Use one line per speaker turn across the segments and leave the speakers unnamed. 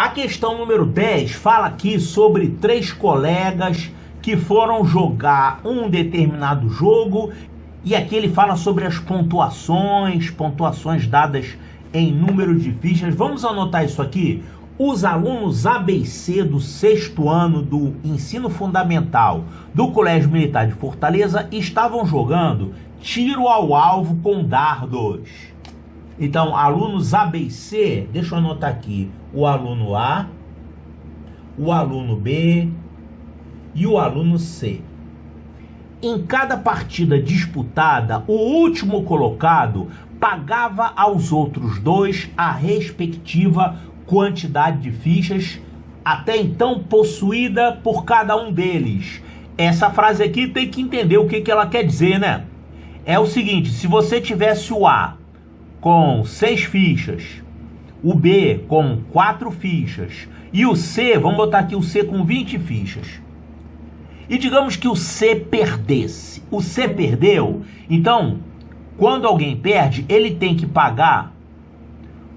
A questão número 10 fala aqui sobre 3 colegas que foram jogar um determinado jogo, e aqui ele fala sobre as pontuações dadas em número de fichas. Vamos anotar isso aqui. Os alunos A, B e C do 6º ano do ensino fundamental do Colégio Militar de Fortaleza estavam jogando tiro ao alvo com dardos. Então, alunos A, B e C, deixa eu anotar aqui, o aluno A, o aluno B e o aluno C. Em cada partida disputada, o último colocado pagava aos outros dois a respectiva quantidade de fichas até então possuída por cada um deles. Essa frase aqui tem que entender o que ela quer dizer, né? É o seguinte, se você tivesse o A com 6 fichas, o B com 4 fichas e o C, vamos botar aqui o C com 20 fichas. E digamos que o C perdesse. O C perdeu, então, quando alguém perde, ele tem que pagar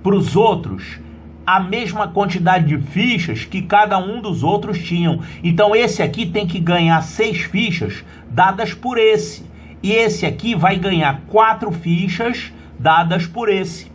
para os outros a mesma quantidade de fichas que cada um dos outros tinham. Então esse aqui tem que ganhar 6 fichas dadas por esse. E esse aqui vai ganhar 4 fichas dadas por esse.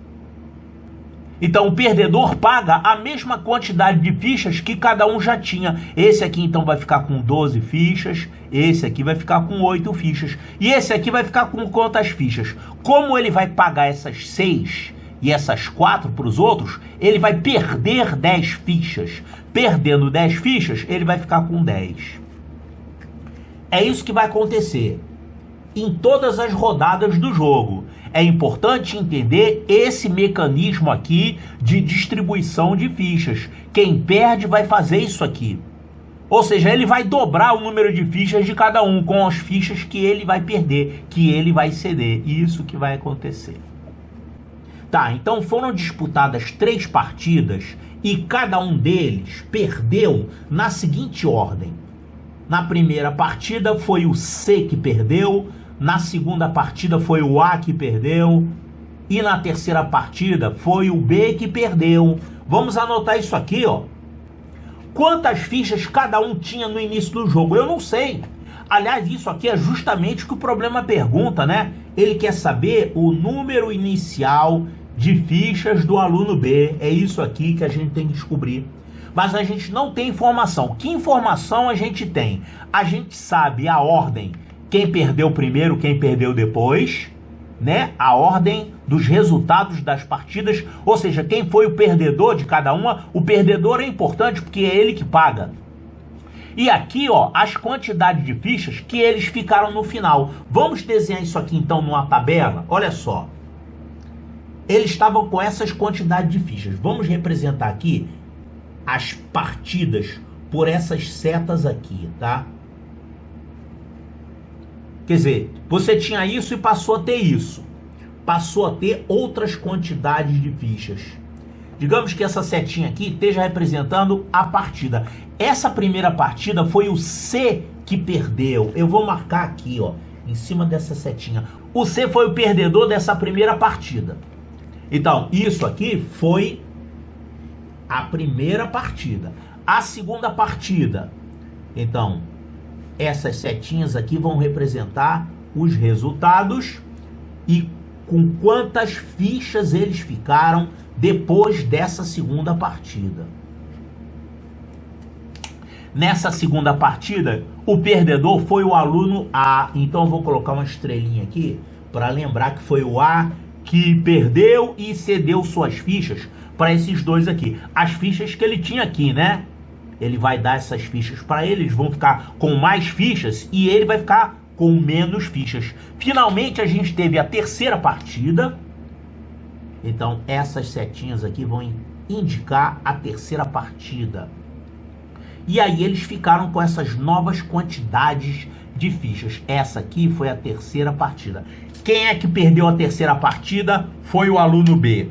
Então o perdedor paga a mesma quantidade de fichas que cada um já tinha. Esse aqui então vai ficar com 12 fichas, esse aqui vai ficar com 8 fichas. E esse aqui vai ficar com quantas fichas? Como ele vai pagar essas 6 e essas 4 para os outros, ele vai perder 10 fichas. Perdendo 10 fichas, ele vai ficar com 10. É isso que vai acontecer em todas as rodadas do jogo. É importante entender esse mecanismo aqui de distribuição de fichas. Quem perde vai fazer isso aqui. Ou seja, ele vai dobrar o número de fichas de cada um com as fichas que ele vai perder, que ele vai ceder. Isso que vai acontecer. Tá, então foram disputadas 3 partidas e cada um deles perdeu na seguinte ordem. Na primeira partida foi o C que perdeu, na segunda partida foi o A que perdeu e na terceira partida foi o B que perdeu. Vamos anotar isso aqui, ó. Quantas fichas cada um tinha no início do jogo? Eu não sei. Aliás, isso aqui é justamente o que o problema pergunta, né? Ele quer saber o número inicial de fichas do aluno B. É isso aqui que a gente tem que descobrir. Mas a gente não tem informação. Que informação a gente tem? A gente sabe a ordem. Quem perdeu primeiro, quem perdeu depois, né? A ordem dos resultados das partidas, ou seja, quem foi o perdedor de cada uma. O perdedor é importante porque é ele que paga. E aqui, ó, as quantidades de fichas que eles ficaram no final. Vamos desenhar isso aqui então numa tabela. Olha só. Eles estavam com essas quantidades de fichas. Vamos representar aqui as partidas por essas setas aqui, tá? Quer dizer, você tinha isso e passou a ter isso. Passou a ter outras quantidades de fichas. Digamos que essa setinha aqui esteja representando a partida. Essa primeira partida foi o C que perdeu. Eu vou marcar aqui, ó, em cima dessa setinha. O C foi o perdedor dessa primeira partida. Então, isso aqui foi a primeira partida. A segunda partida. Então, essas setinhas aqui vão representar os resultados e com quantas fichas eles ficaram depois dessa segunda partida. Nessa segunda partida, o perdedor foi o aluno A. Então, eu vou colocar uma estrelinha aqui para lembrar que foi o A que perdeu e cedeu suas fichas para esses dois aqui. As fichas que ele tinha aqui, né? Ele vai dar essas fichas para ele, eles vão ficar com mais fichas e ele vai ficar com menos fichas. Finalmente, a gente teve a terceira partida. Então, essas setinhas aqui vão indicar a terceira partida. E aí, eles ficaram com essas novas quantidades de fichas. Essa aqui foi a terceira partida. Quem é que perdeu a terceira partida? Foi o aluno B.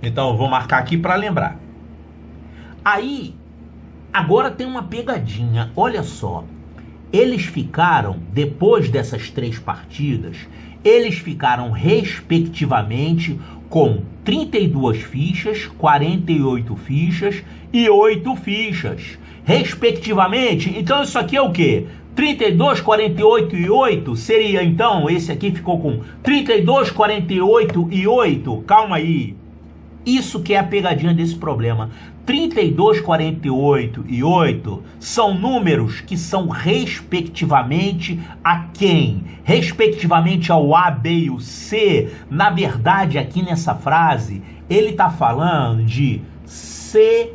Então, eu vou marcar aqui para lembrar. Aí, agora tem uma pegadinha. Olha só. Eles ficaram, depois dessas 3 partidas, eles ficaram respectivamente com 32 fichas, 48 fichas e 8 fichas, respectivamente. Então isso aqui é o quê? 32, 48 e 8 seria, então, esse aqui ficou com 32, 48 e 8. Calma aí. Isso que é a pegadinha desse problema. 32, 48 e 8 são números que são respectivamente a quem? Respectivamente ao A, B e o C. Na verdade, aqui nessa frase, ele está falando de C,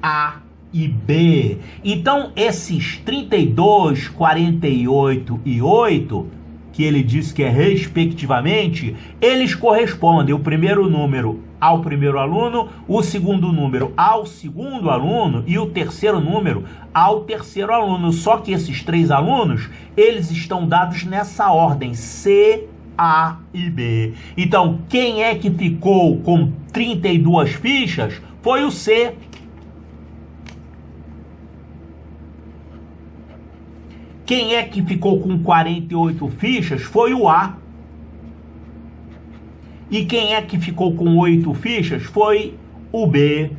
A e B. Então, esses 32, 48 e 8, que ele diz que é respectivamente, eles correspondem o primeiro número ao primeiro aluno, o segundo número ao segundo aluno e o terceiro número ao terceiro aluno. Só que esses três alunos, eles estão dados nessa ordem, C, A e B. Então, quem é que ficou com 32 fichas? Foi o C. Quem é que ficou com 48 fichas? Foi o A. E quem é que ficou com 8 fichas? Foi o B.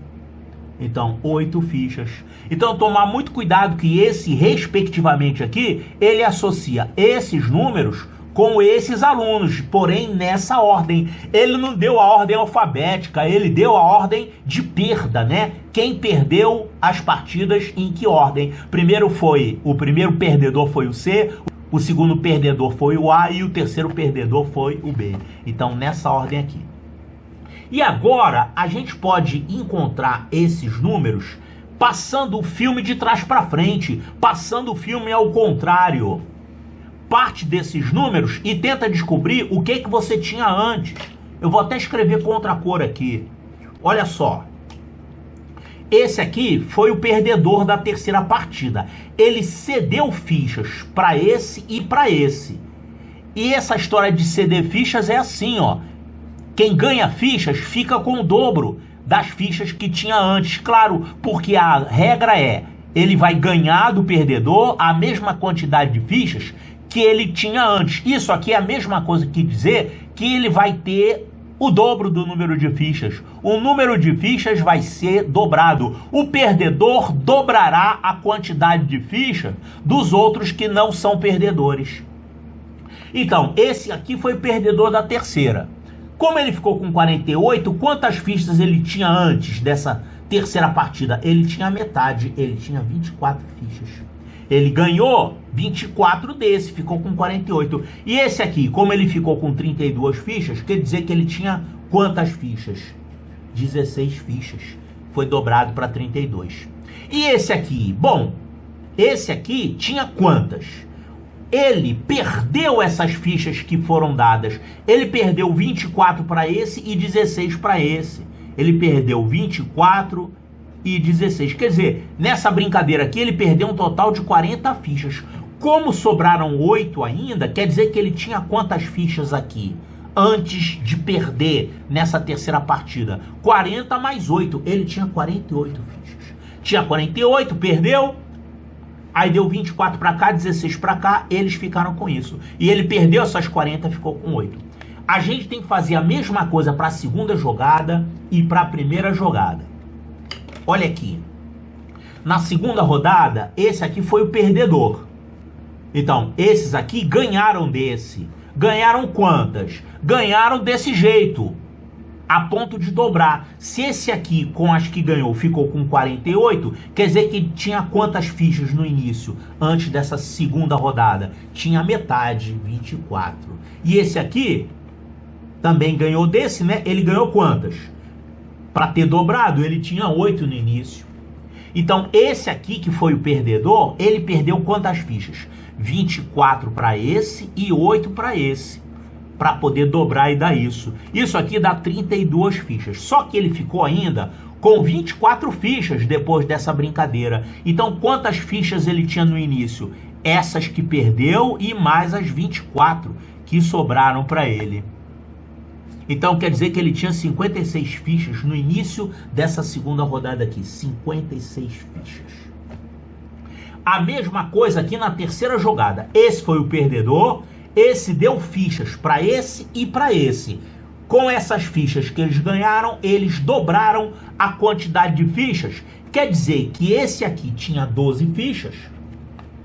Então, 8 fichas. Então, tomar muito cuidado que esse, respectivamente aqui, ele associa esses números com esses alunos, porém nessa ordem. Ele não deu a ordem alfabética, ele deu a ordem de perda, né? Quem perdeu as partidas em que ordem? O primeiro perdedor foi o C, o segundo perdedor foi o A e o terceiro perdedor foi o B. Então nessa ordem aqui. E agora a gente pode encontrar esses números passando o filme de trás para frente, passando o filme ao contrário. Parte desses números e tenta descobrir o que você tinha antes. Eu vou até escrever com outra cor aqui. Olha só. Esse aqui foi o perdedor da terceira partida. Ele cedeu fichas para esse e para esse. E essa história de ceder fichas é assim, ó. Quem ganha fichas fica com o dobro das fichas que tinha antes. Claro, porque a regra é, ele vai ganhar do perdedor a mesma quantidade de fichas que ele tinha antes. Isso aqui é a mesma coisa que dizer que ele vai ter o dobro do número de fichas. O número de fichas vai ser dobrado. O perdedor dobrará a quantidade de fichas dos outros que não são perdedores. Então, esse aqui foi o perdedor da terceira. Como ele ficou com 48, quantas fichas ele tinha antes dessa terceira partida? Ele tinha metade, ele tinha 24 fichas. Ele ganhou 24 desse, ficou com 48. E esse aqui, como ele ficou com 32 fichas, quer dizer que ele tinha quantas fichas? 16 fichas. Foi dobrado para 32. E esse aqui? Bom, esse aqui tinha quantas? Ele perdeu essas fichas que foram dadas. Ele perdeu 24 para esse e 16 para esse. Ele perdeu 24 e 16. Quer dizer, nessa brincadeira aqui, ele perdeu um total de 40 fichas. Como sobraram 8 ainda, quer dizer que ele tinha quantas fichas aqui? Antes de perder nessa terceira partida? 40 mais 8. Ele tinha 48 fichas. Tinha 48, perdeu. Aí deu 24 para cá, 16 para cá. Eles ficaram com isso. E ele perdeu essas 40, ficou com 8. A gente tem que fazer a mesma coisa para a segunda jogada e para a primeira jogada. Olha aqui, na segunda rodada, esse aqui foi o perdedor. Então, esses aqui ganharam desse. Ganharam quantas? Ganharam desse jeito, a ponto de dobrar. Se esse aqui, com as que ganhou, ficou com 48, quer dizer que tinha quantas fichas no início, antes dessa segunda rodada? Tinha metade, 24. E esse aqui também ganhou desse, né? Ele ganhou quantas? Para ter dobrado, ele tinha 8 no início. Então, esse aqui que foi o perdedor, ele perdeu quantas fichas? 24 para esse e 8 para esse. Para poder dobrar e dar isso. Isso aqui dá 32 fichas. Só que ele ficou ainda com 24 fichas depois dessa brincadeira. Então, quantas fichas ele tinha no início? Essas que perdeu e mais as 24 que sobraram para ele. Então quer dizer que ele tinha 56 fichas no início dessa segunda rodada aqui. 56 fichas. A mesma coisa aqui na terceira jogada. Esse foi o perdedor, esse deu fichas para esse e para esse. Com essas fichas que eles ganharam, eles dobraram a quantidade de fichas. Quer dizer que esse aqui tinha 12 fichas,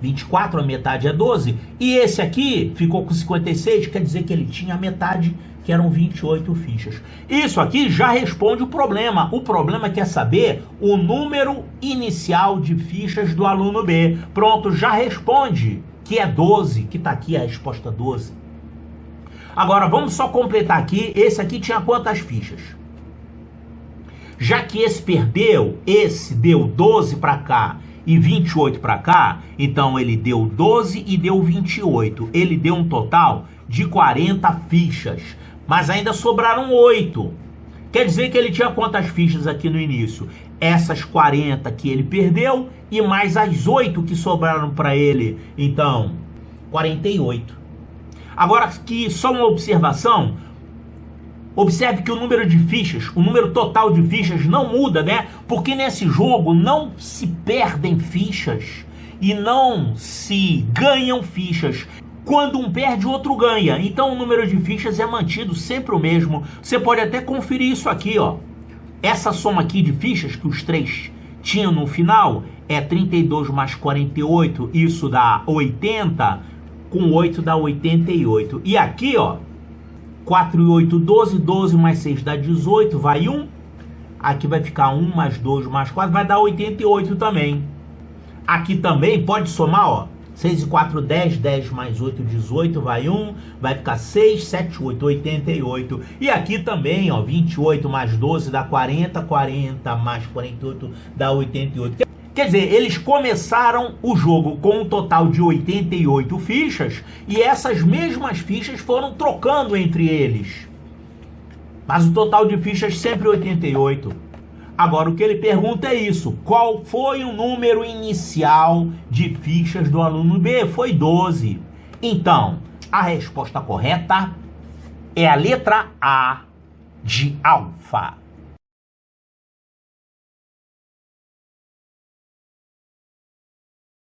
24, a metade é 12, e esse aqui ficou com 56, quer dizer que ele tinha a metade, que eram 28 fichas. Isso aqui já responde o problema. O problema quer saber o número inicial de fichas do aluno B. Pronto, já responde, que é 12, que está aqui a resposta 12. Agora, vamos só completar aqui. Esse aqui tinha quantas fichas? Já que esse perdeu, esse deu 12 para cá e 28 para cá, então ele deu 12 e deu 28. Ele deu um total de 40 fichas, mas ainda sobraram 8. Quer dizer que ele tinha quantas fichas aqui no início? Essas 40 que ele perdeu e mais as 8 que sobraram para ele. Então, 48. Agora aqui só uma observação. Observe que o número de fichas, o número total de fichas não muda, né? Porque nesse jogo não se perdem fichas e não se ganham fichas. Quando um perde, o outro ganha. Então o número de fichas é mantido sempre o mesmo. Você pode até conferir isso aqui, ó. Essa soma aqui de fichas que os três tinham no final é 32 mais 48, isso dá 80, com 8 dá 88. E aqui, ó, 4 e 8, 12, 12 mais 6 dá 18, vai 1. Aqui vai ficar 1 mais 2 mais 4, vai dar 88 também. Aqui também pode somar, ó. 6 e 4, 10, 10 mais 8, 18, vai 1, vai ficar 6, 7, 8, 88. E aqui também, ó, 28 mais 12 dá 40, 40 mais 48 dá 88. Quer dizer, eles começaram o jogo com um total de 88 fichas e essas mesmas fichas foram trocando entre eles. Mas o total de fichas sempre 88. Agora, o que ele pergunta é isso. Qual foi o número inicial de fichas do aluno B? Foi 12. Então, a resposta correta é a letra A de alfa.